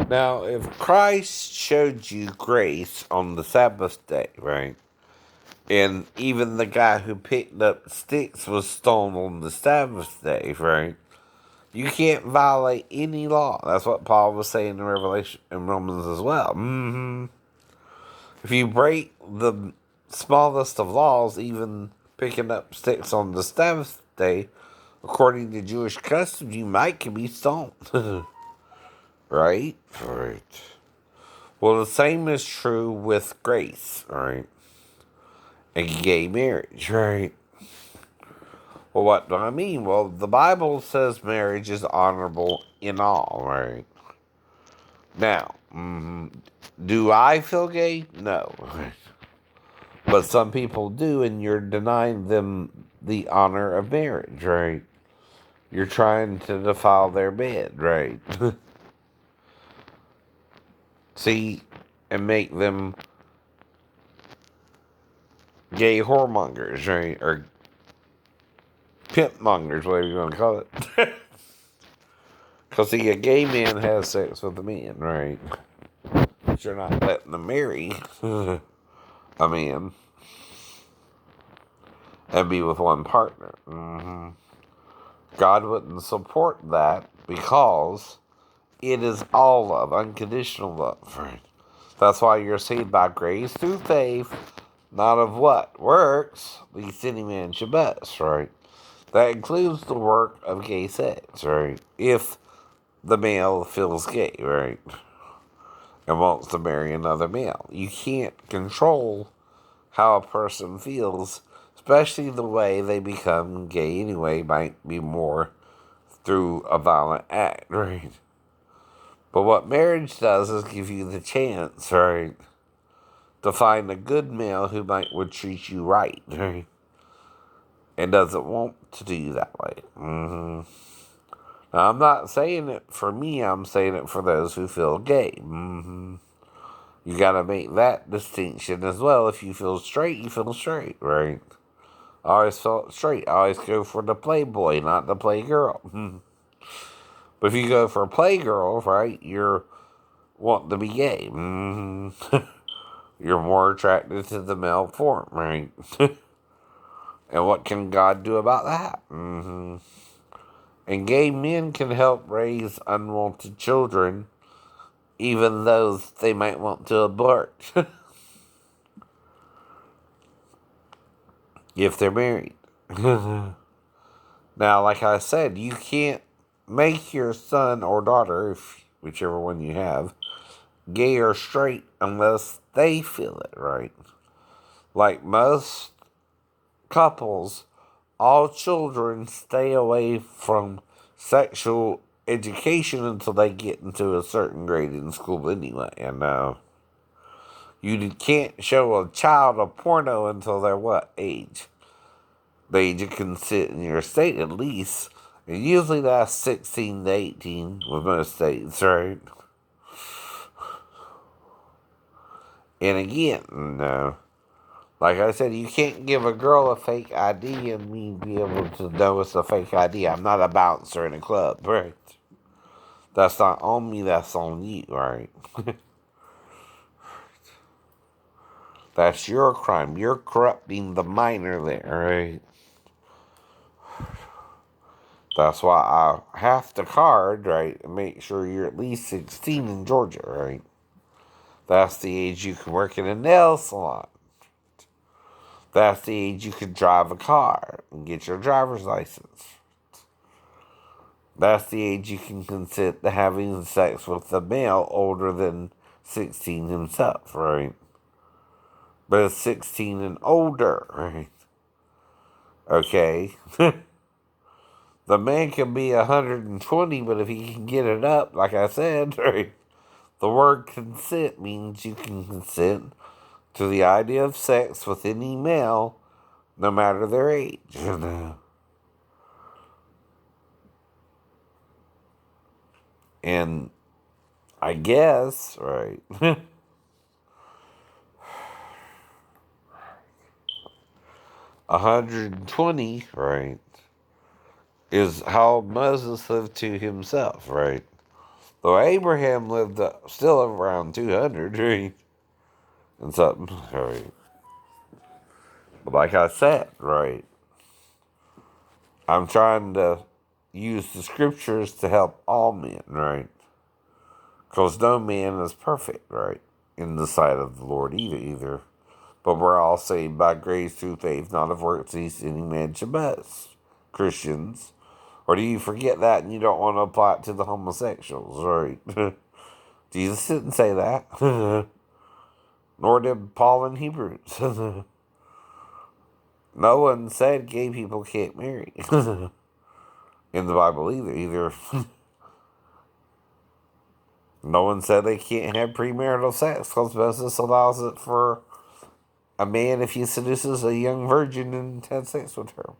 Now, if Christ showed you grace on the Sabbath day, right? And even the guy who picked up sticks was stoned on the Sabbath day, right? You can't violate any law. That's what Paul was saying in Revelation in Romans as well. If you break the smallest of laws, even picking up sticks on the Sabbath day, according to Jewish custom, you might can be stoned. Right? Right. Well, the same is true with grace, right? And gay marriage, right? Well, what do I mean? Well, the Bible says marriage is honorable in all, right? Now, do I feel gay? No. But some people do, and you're denying them the honor of marriage, right? You're trying to defile their bed, right? See, and make them gay whoremongers, right? Or pimp mongers, whatever you want to call it. Because, see, a gay man has sex with a man, right? But you're not letting them marry a man and be with one partner. God wouldn't support that because it is all love, unconditional love, right? That's why you're saved by grace through faith, not of what? Works, least any man should boast, right? That includes the work of gay sex, right? If the male feels gay, right? And wants to marry another male. You can't control how a person feels, especially the way they become gay anyway, might be more through a violent act, right? But what marriage does is give you the chance, right, to find a good male who would treat you right, right? And doesn't want to do you that way. Now, I'm not saying it for me, I'm saying it for those who feel gay. You gotta make that distinction as well. If you feel straight, you feel straight, right? I always felt straight. I always go for the playboy, not the playgirl. But if you go for a playgirl, right, you're wanting to be gay. You're more attracted to the male form, right? And what can God do about that? And gay men can help raise unwanted children, even those they might want to abort if they're married. Now, like I said, you can't make your son or daughter, whichever one you have, gay or straight unless they feel it, right? Like most couples, all children stay away from sexual education until they get into a certain grade in school anyway. And you can't show a child a porno until they're what age? The age of consent in your state at least. And usually that's 16 to 18 with most states, right? And again, like I said, you can't give a girl a fake ID and me be able to know it's a fake ID. I'm not a bouncer in a club, right? That's not on me, that's on you, right? That's your crime. You're corrupting the minor there, right? That's why I have to card, right? And make sure you're at least 16 in Georgia, right? That's the age you can work in a nail salon. That's the age you can drive a car and get your driver's license. That's the age you can consent to having sex with a male older than 16 himself, right? But it's 16 and older, right? Okay? The man can be 120, but if he can get it up, like I said, right? The word consent means you can consent to the idea of sex with any male, no matter their age. And I guess, right, 120, right, is how Moses lived to himself, right? Though Abraham lived still around 200, right? And something, right? But like I said, right? I'm trying to use the scriptures to help all men, right? Because no man is perfect, right? In the sight of the Lord either. But we're all saved by grace through faith, not of works, lest any man should boast. Christians. Or do you forget that and you don't want to apply it to the homosexuals, right? Jesus didn't say that. Nor did Paul in Hebrews. No one said gay people can't marry. In the Bible either. No one said they can't have premarital sex because Moses allows it for a man if he seduces a young virgin and has sex with her.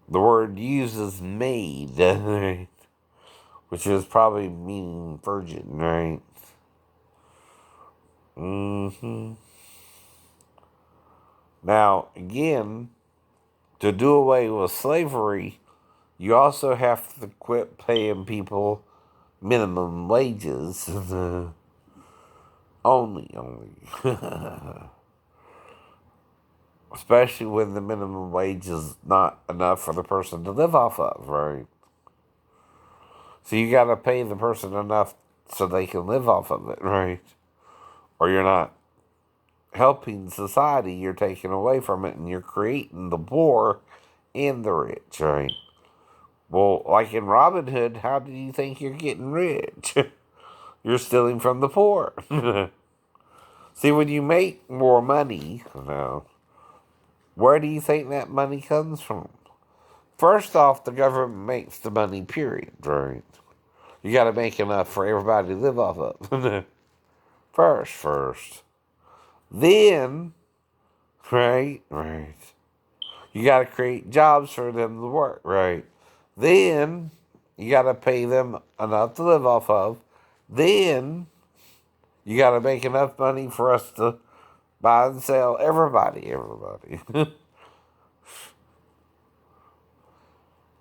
The word used is maid, right? Which is probably meaning virgin, right? Now, again, to do away with slavery, you also have to quit paying people minimum wages. only. Especially when the minimum wage is not enough for the person to live off of, right? So you gotta pay the person enough so they can live off of it, right? Or you're not helping society, you're taking away from it and you're creating the poor and the rich, right? Well, like in Robin Hood, how do you think you're getting rich? You're stealing from the poor. See, when you make more money, where do you think that money comes from? First off, the government makes the money, period, right? You got to make enough for everybody to live off of. First. Then, right. You got to create jobs for them to work, right? Then, you got to pay them enough to live off of. Then, you got to make enough money for us to buy and sell everybody.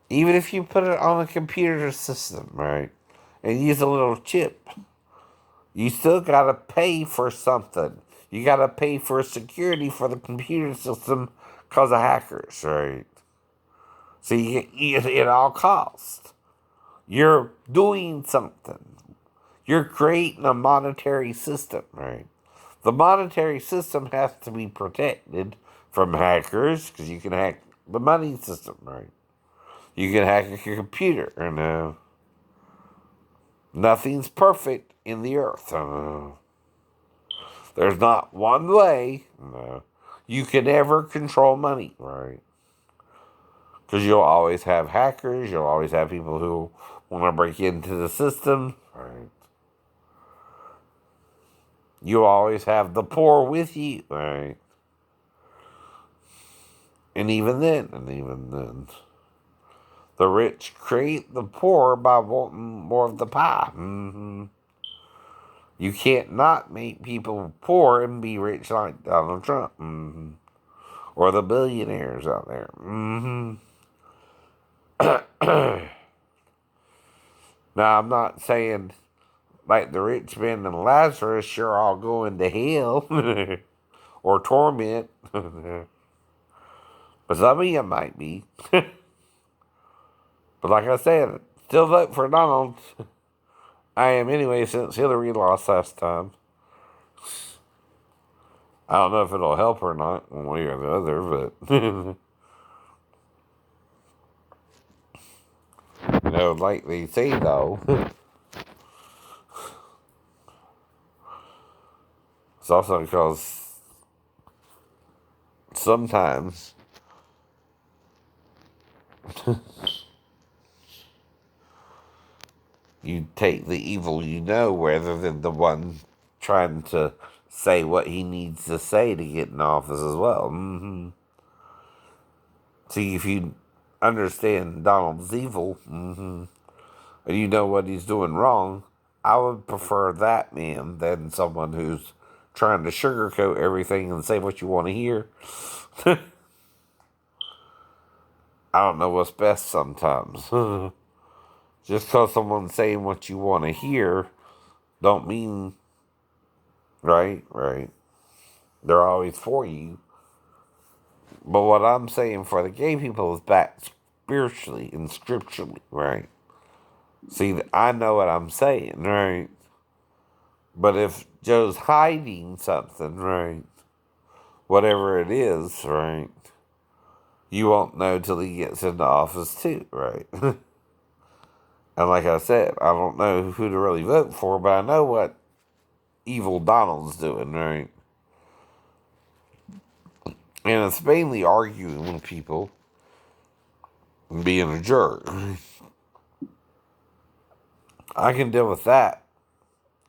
Even if you put it on a computer system, right, and use a little chip, you still got to pay for something. You got to pay for security for the computer system because of hackers, right? So you at all costs. You're doing something. You're creating a monetary system, right? The monetary system has to be protected from hackers because you can hack the money system, right? You can hack a computer, and nothing's perfect in the earth. There's not one way you can ever control money, right? Because you'll always have hackers, you'll always have people who want to break into the system, right? You always have the poor with you, right? And even then, the rich create the poor by wanting more of the pie. You can't not make people poor and be rich like Donald Trump. Or the billionaires out there. Now, I'm not saying like the rich man and Lazarus sure all going to hell or torment. But some of you might be. But like I said, still vote for Donald. I am anyway since Hillary lost last time. I don't know if it'll help or not, one way or the other, but like they say though, it's also because sometimes you take the evil you know rather than the one trying to say what he needs to say to get in office as well. See, if you understand Donald's evil, and you know what he's doing wrong, I would prefer that man than someone who's trying to sugarcoat everything and say what you want to hear. I don't know what's best sometimes. Just because someone's saying what you want to hear, don't mean, right. They're always for you. But what I'm saying for the gay people is back spiritually and scripturally, right? See, I know what I'm saying, right? But if Joe's hiding something, right? Whatever it is, right? You won't know till he gets into office too, right? And like I said, I don't know who to really vote for, but I know what evil Donald's doing, right? And it's mainly arguing with people and being a jerk. I can deal with that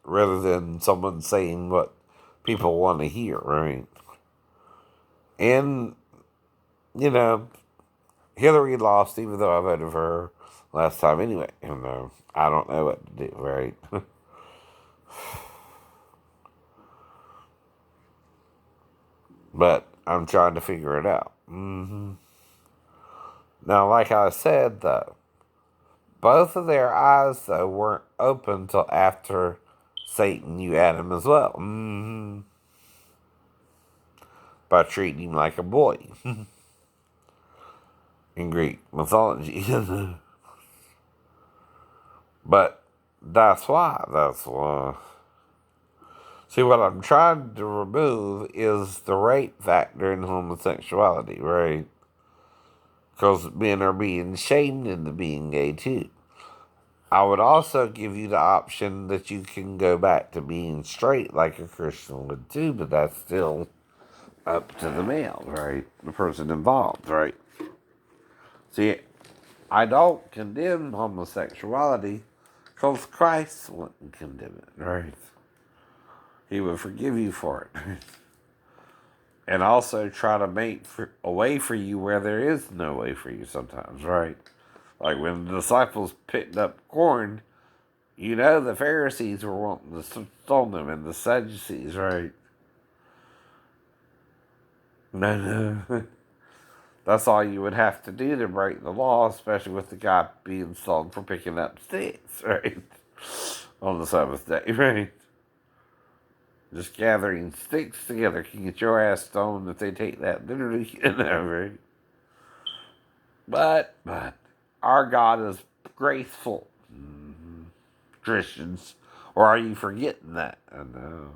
rather than someone saying what people want to hear, right? And, you know, Hillary lost even though I voted for her last time anyway. I don't know what to do, right? But I'm trying to figure it out. Now, like I said, though, both of their eyes, though, weren't open till after Satan knew Adam as well. By treating him like a boy in Greek mythology. But that's why. That's why. See, what I'm trying to remove is the rape factor in homosexuality, right? Because men are being shamed into being gay too. I would also give you the option that you can go back to being straight like a Christian would too, but that's still up to the male, right? The person involved, right? See, I don't condemn homosexuality because Christ wouldn't condemn it, right? He would forgive you for it. And also try to make a way for you where there is no way for you sometimes, right? Like when the disciples picked up corn, you know the Pharisees were wanting to stone them and the Sadducees, right? No. That's all you would have to do to break the law, especially with the guy being stoned for picking up sticks, right? On the Sabbath day, right? Just gathering sticks together can get your ass stoned if they take that literally, right? But our God is graceful, Christians. Or are you forgetting that? I know.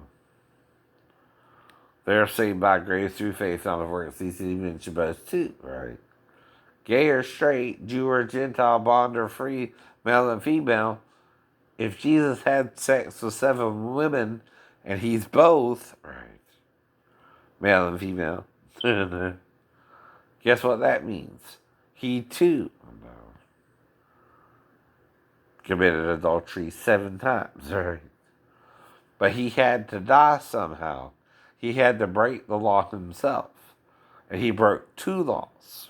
They are saved by grace through faith, not of works. These he mentioned both too, right? Gay or straight, Jew or Gentile, bond or free, male and female. If Jesus had sex with 7 women and he's both, right, male and female, guess what that means? He too committed adultery 7 times, right? But he had to die somehow. He had to break the law himself. And he broke 2 laws.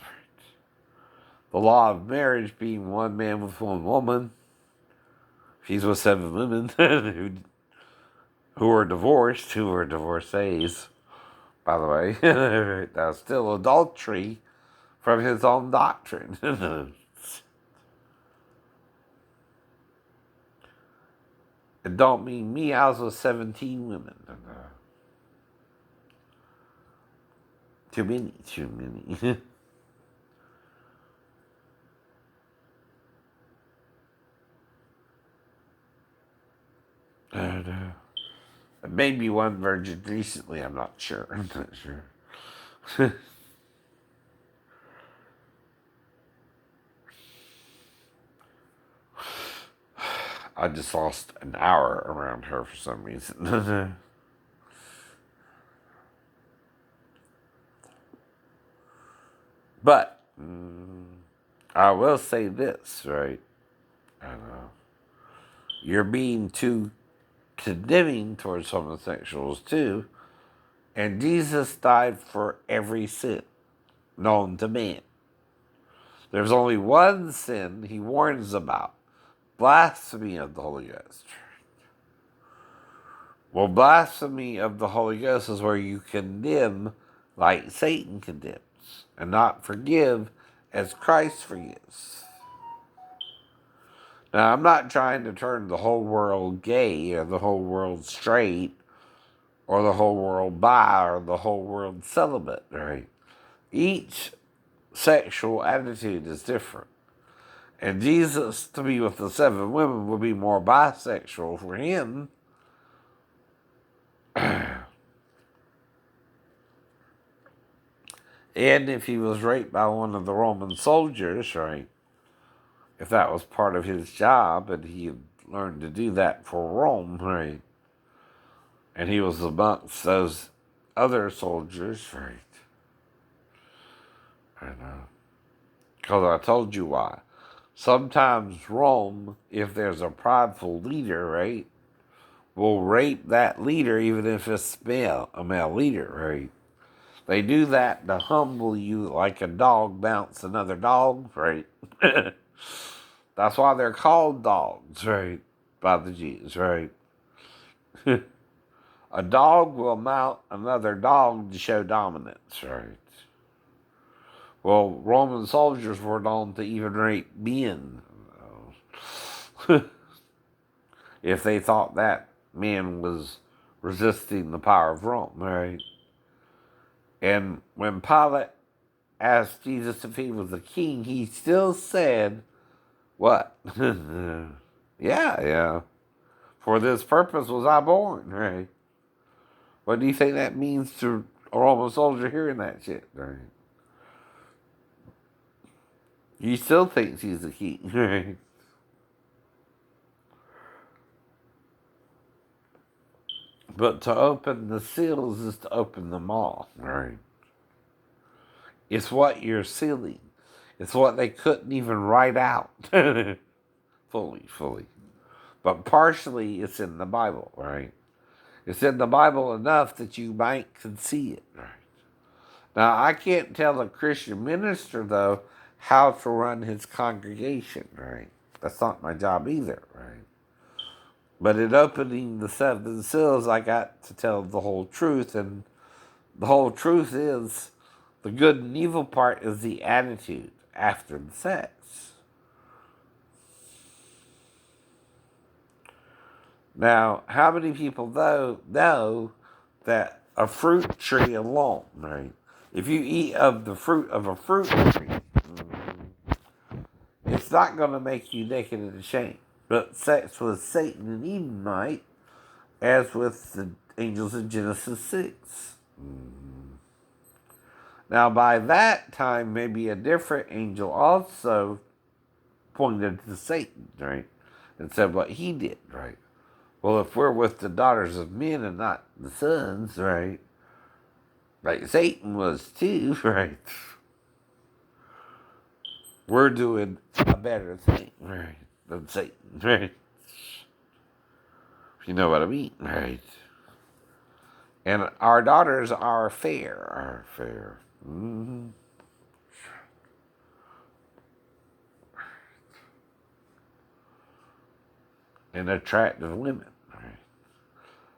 The law of marriage being 1 man with 1 woman. She's with 7 women who were divorced, who were divorcees, by the way. That's still adultery from his own doctrine. It don't mean me, I was with 17 women. Too many. Maybe 1 virgin recently, I'm not sure. I'm not sure. I just lost an hour around her for some reason. But I will say this, right? I know. You're being too condemning towards homosexuals too. And Jesus died for every sin known to man. There's only one sin he warns about: blasphemy of the Holy Ghost. Well, blasphemy of the Holy Ghost is where you condemn like Satan condemns and not forgive as Christ forgives. Now, I'm not trying to turn the whole world gay or the whole world straight or the whole world bi or the whole world celibate, right? Each sexual attitude is different. And Jesus, to be with the 7 women, would be more bisexual for him. And if he was raped by one of the Roman soldiers, right, if that was part of his job and he had learned to do that for Rome, right, and he was amongst those other soldiers, right, and because I told you why. Sometimes Rome, if there's a prideful leader, right, will rape that leader even if it's a male leader, right? They do that to humble you like a dog mounts another dog, right? That's why they're called dogs, right? By the Jews, right? A dog will mount another dog to show dominance, right? Well, Roman soldiers were known to even rape men if they thought that man was resisting the power of Rome, right? And when Pilate asked Jesus if he was a king, he still said, what? Yeah. For this purpose was I born, right? What do you think that means to a Roman soldier hearing that shit, right? He still thinks he's a king, right? But to open the seals is to open them all, right? It's what you're sealing. It's what they couldn't even write out fully. But partially it's in the Bible, right? It's in the Bible enough that you might can see it, right? Now, I can't tell a Christian minister, though, how to run his congregation, right? That's not my job either, right? But in opening the 7 seals, I got to tell the whole truth, and the whole truth is the good and evil part is the attitude after the sex. Now, how many people, though, know that a fruit tree alone, right? If you eat of the fruit of a fruit tree, it's not going to make you naked and ashamed. But sex with Satan and Eden might, as with the angels in Genesis 6. Now, by that time, maybe a different angel also pointed to Satan, right? And said what he did, right? Well, if we're with the daughters of men and not the sons, right? Like Satan was too, right? We're doing a better thing, right? Than Satan, right? If you know what I mean, right? And our daughters are fair, Mm-hmm. And attractive women, right?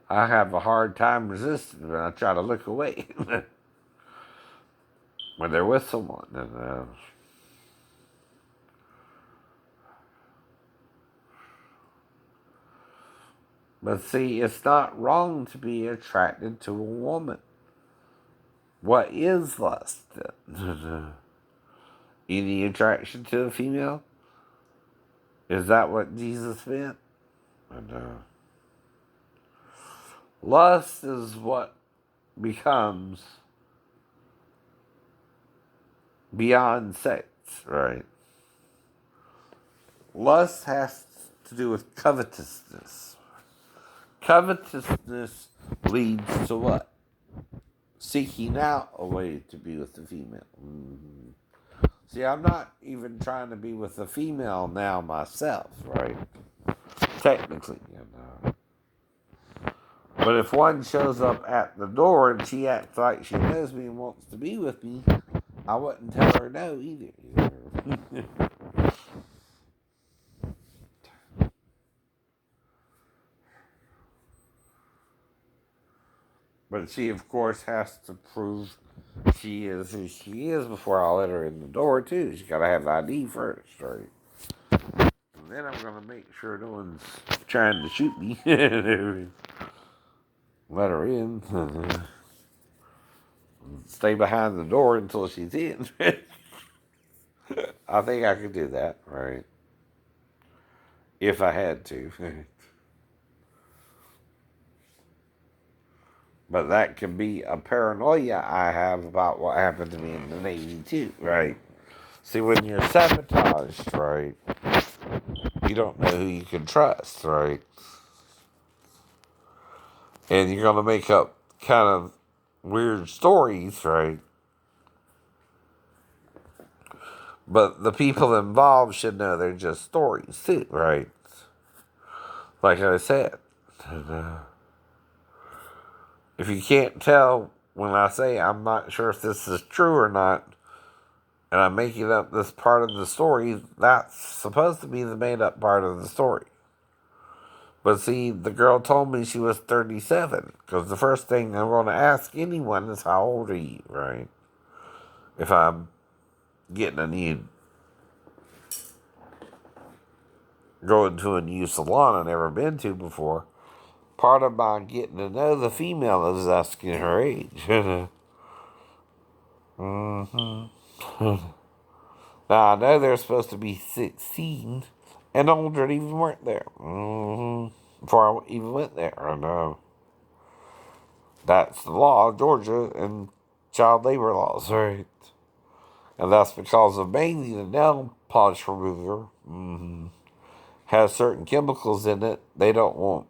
I have a hard time resisting when I try to look away when they're with someone. And, but see, it's not wrong to be attracted to a woman. What is lust then? Any attraction to a female? Is that what Jesus meant? And, lust is what becomes beyond sex, right? Lust has to do with covetousness. Covetousness leads to what? Seeking out a way to be with the female. Mm-hmm. See, I'm not even trying to be with a female now myself, right? Technically, you know. But if one shows up at the door and she acts like she knows me and wants to be with me, I wouldn't tell her no either. But she, of course, has to prove she is who she is before I'll let her in the door, too. She's got to have ID first, right? then I'm going to make sure no one's trying to shoot me. Let her in. Stay behind the door until she's in. I think I could do that, right? If I had to. But that could be a paranoia I have about what happened to me in the Navy, too, right? See, when you're sabotaged, right, you don't know who you can trust, right? And you're going to make up kind of weird stories, right? But the people involved should know they're just stories, too, right? Like I said, if you can't tell when I say I'm not sure if this is true or not, and I'm making up this part of the story, that's supposed to be the made up part of the story. But see, the girl told me she was 37, because the first thing I'm going to ask anyone is how old are you, right? If I'm getting a new, going to a new salon I've never been to before, part of my getting to know the female is asking her age. hmm Now, I know they're supposed to be 16 and older and even weren't there. Before I even went there. I know. That's the law of Georgia and child labor laws, right? And that's because of mainly the nail polish remover has certain chemicals in it they don't want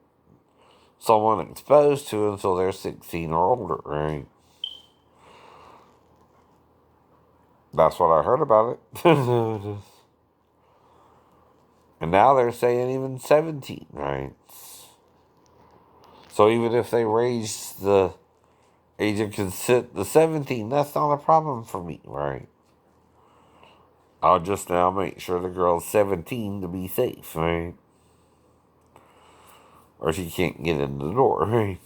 someone exposed to until they're 16 or older, right? That's what I heard about it. And now they're saying even 17, right? So even if they raise the age of consent to 17, that's not a problem for me, right? I'll just now make sure the girl's 17 to be safe, right? Or she can't get in the door, right?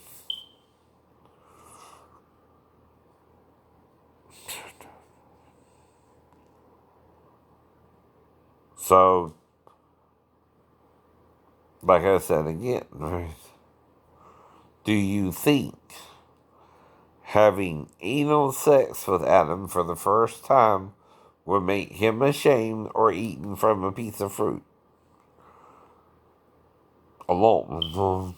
So, like I said again, right? Do you think having anal sex with Adam for the first time would make him ashamed or eaten from a piece of fruit alone?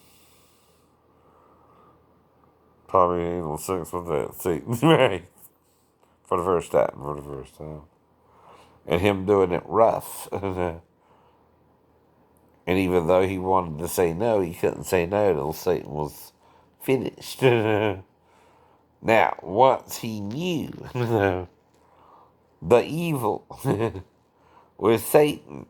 Probably anal sex with that Satan, right? For the first time. And him doing it rough. And even though he wanted to say no, he couldn't say no till Satan was finished. Now, once he knew the evil with Satan,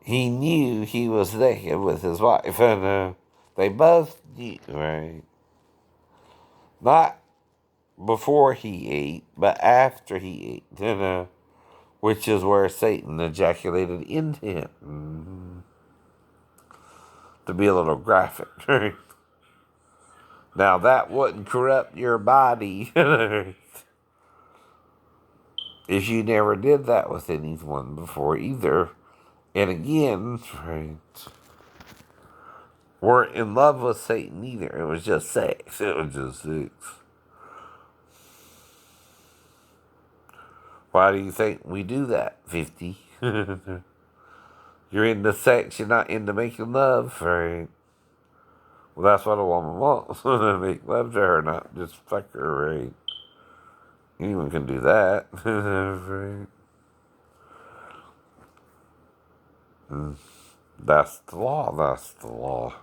he knew he was naked with his wife. And they both knew, right? Not before he ate, but after he ate. Which is where Satan ejaculated into him. To be a little graphic. Now, that wouldn't corrupt your body if you never did that with anyone before either. And again, right, weren't in love with Satan either. It was just sex. It was just sex. Why do you think we do that, 50? You're into sex, you're not into making love, right? Well, that's what a woman wants. To make love to her, not just fuck her, right? Anyone can do that, right? That's the law, that's the law.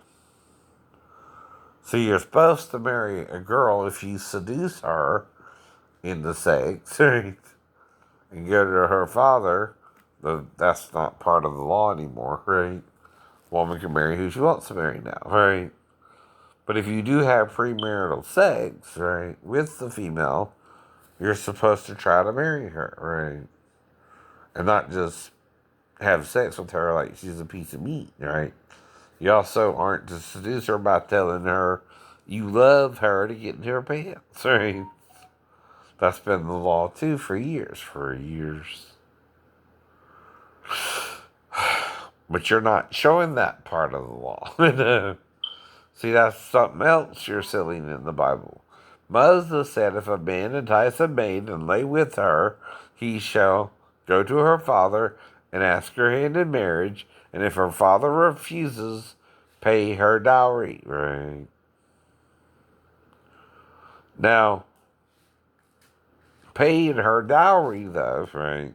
So you're supposed to marry a girl if you seduce her into sex, right? And go to her father, but that's not part of the law anymore, right? Woman can marry who she wants to marry now, right? But if you do have premarital sex, right, with the female, you're supposed to try to marry her, right? And not just have sex with her like she's a piece of meat, right? You also aren't to seduce her by telling her you love her to get into her pants, right? That's been the law too for years, But you're not showing that part of the law. See, that's something else you're seeing in the Bible. Moses said, if a man entice a maid and lay with her, he shall go to her father and ask her hand in marriage, and if her father refuses, pay her dowry. Right? Now, paying her dowry, though, right,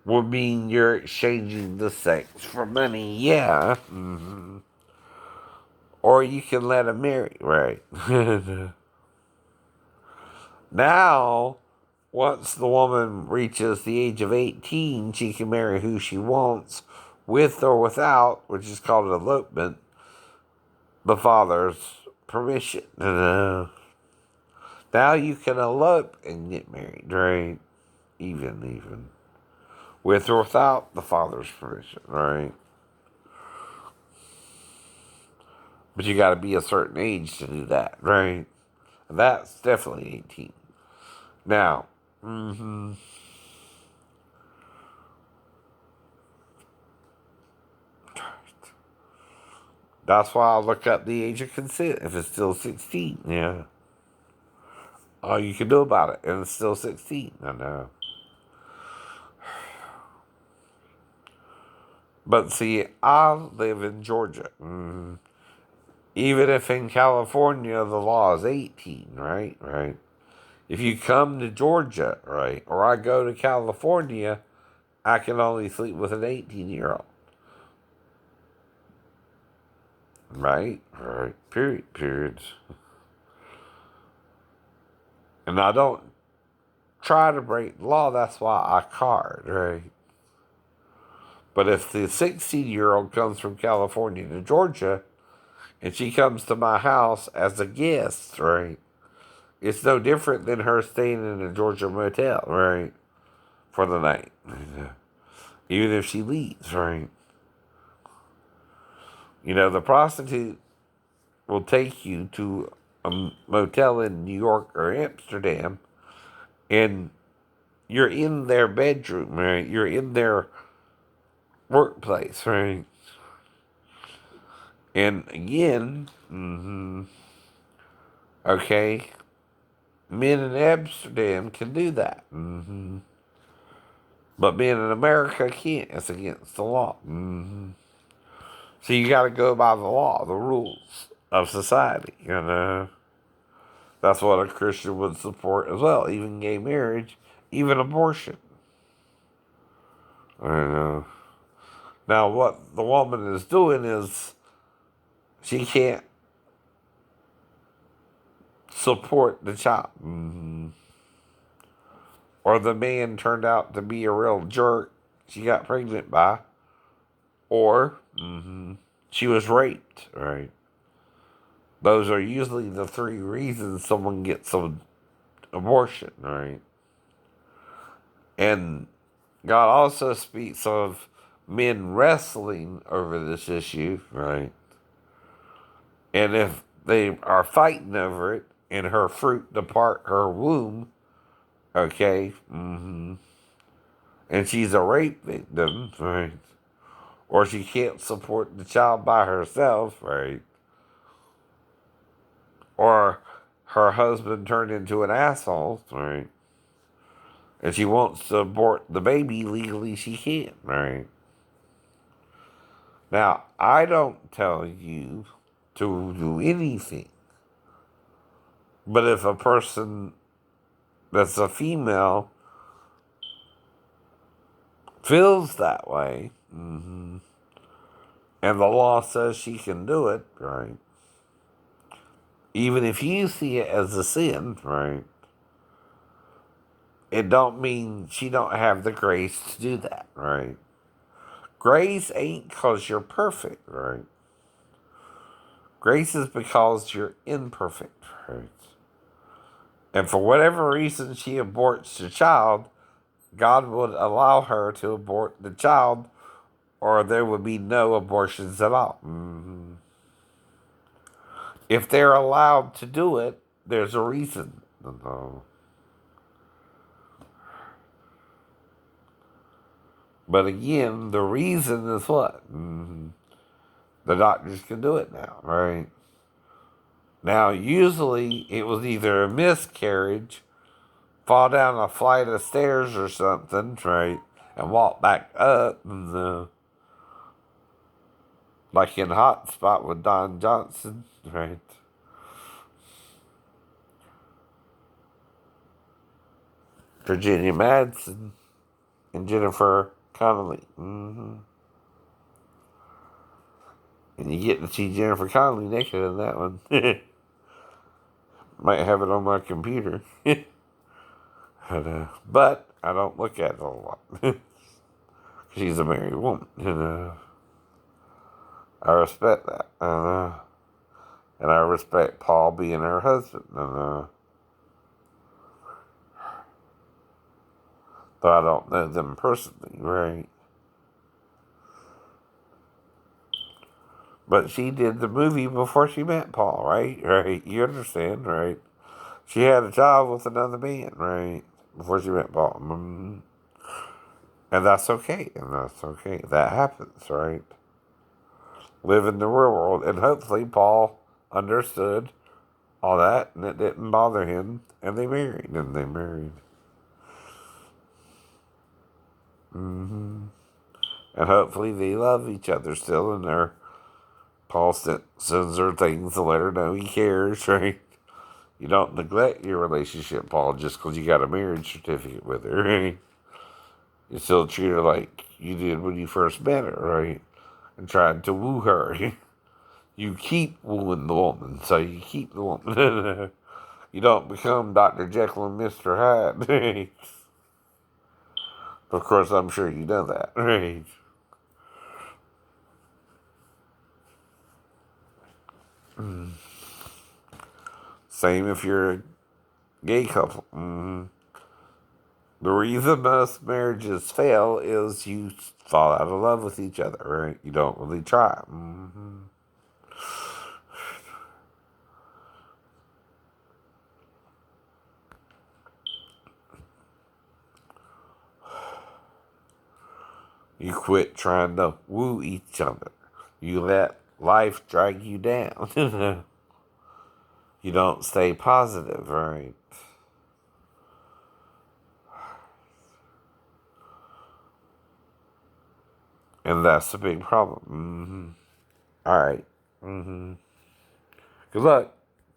would mean you're exchanging the sex for money, yeah. Mm-hmm. Or you can let him marry, right? Now, once the woman reaches the age of 18, she can marry who she wants, with or without, which is called an elopement, the father's permission. Now you can elope and get married, right? Even. With or without the father's permission, right? But you gotta be a certain age to do that, right? And that's definitely 18. Now, that's why I look up the age of consent if it's still 16, yeah. All you can do about it, and it's still 16, I know. But see, I live in Georgia. Even if in California the law is 18, right? Right. If you come to Georgia, right, or I go to California, I can only sleep with an 18-year-old. Right? Right. Period. And I don't try to break the law, that's why I card, right? But if the 16-year-old comes from California to Georgia, and she comes to my house as a guest, right? It's no different than her staying in a Georgia motel, right? For the night. Even if she leaves, right? You know, the prostitute will take you to a motel in New York or Amsterdam, and you're in their bedroom, right? You're in their workplace, right? And again, okay, men in Amsterdam can do that. But men in America can't. It's against the law. So you got to go by the law, the rules of society. You know, that's what a Christian would support as well. Even gay marriage, even abortion. I know. Now, what the woman is doing is she can't support the child. Or the man turned out to be a real jerk she got pregnant by. Or she was raped, right? Those are usually the three reasons someone gets an abortion, right? And God also speaks of men wrestling over this issue, right? And if they are fighting over it and her fruit depart her womb, okay, and she's a rape victim, right? Or she can't support the child by herself, right? Or her husband turned into an asshole, right? And she wants to abort the baby legally, she can't, right? Now, I don't tell you to do anything. But if a person that's a female feels that way, and the law says she can do it, right? Even if you see it as a sin, right? It don't mean she don't have the grace to do that, right? Grace ain't because you're perfect, right? Grace is because you're imperfect, right? And for whatever reason she aborts the child, God would allow her to abort the child, or there would be no abortions at all. If they're allowed to do it, there's a reason. But again, the reason is what? The doctors can do it now, right? Now, usually it was either a miscarriage, fall down a flight of stairs or something, right? And walk back up, like in Hot Spot with Don Johnson, right? Virginia Madsen and Jennifer Connelly. And you get to see Jennifer Connelly naked in that one. Might have it on my computer. But I don't look at it a lot. She's a married woman. I respect that. And I respect Paul being her husband. Though I don't know them personally, right? But she did the movie before she met Paul, right? Right? You understand, right? She had a child with another man, right? Before she met Paul. And that's okay. And that's okay. That happens, right? Live in the real world. And hopefully Paul understood all that and it didn't bother him. And they married. And they married. And hopefully they love each other still. And Paul sends her things to let her know he cares, right? You don't neglect your relationship, Paul, just because you got a marriage certificate with her, right? You still treat her like you did when you first met her, right? And tried to woo her. You keep wooing the woman, so you keep the woman. You don't become Dr. Jekyll and Mr. Hyde, right? Of course, I'm sure you know that, right? Same if you're a gay couple. The reason most marriages fail is you fall out of love with each other, right? You don't really try. You quit trying to woo each other. You let life drag you down. You don't stay positive, right? And that's the big problem. All right. Good luck.